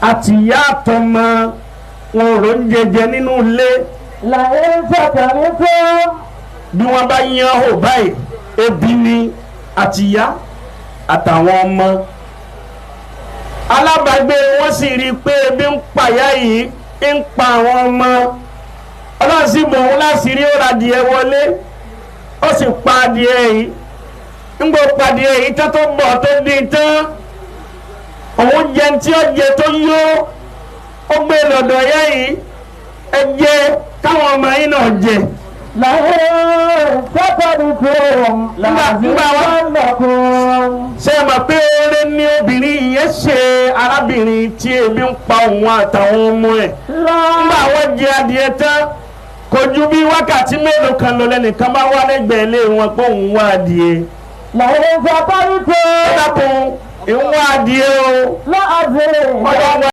àti ìyá àtọmọ wọn ò rò ń jẹjẹ nínú ilé. làyé sàkàrí fún. bí wọ́n bá yan ò báyìí ebi ni àti ìyá àtàwọn ọmọ. alábàágbé wọn sì rí i pé ebi ń pàyà yìí ń pa àwọn ọmọ. ọlọ́run sì bò wọ́n láṣìírí ó ra adìẹ wọlé ó sì pa adìẹ yìí. ń gbọ́ pa adìẹ yìí tó bọ̀ tó dín tán. òun jẹ tí ó jẹ tó yó ó gbé lọ́dọ̀ yá yìí ẹ jẹ káwọn ọmọ yìí náà jẹ. làyé sàkàrí fún. nígbà wọn ṣe mọ̀ pé oore ní obìnrin yẹn ṣe arábìnrin tí ebi ń pa òun àtàwọn ọmọ ẹ̀. nígbà wọn jẹ adìẹ tán kò ju bí wákàtí mélòó kan lọ lẹ́nìkan bá wá lẹ́gbẹ̀ẹ́ ilé wọn pé òun wá adìẹ. làyé sàkàrí fún. ó dákun ìwọ́n adìẹ o. láàbẹ̀.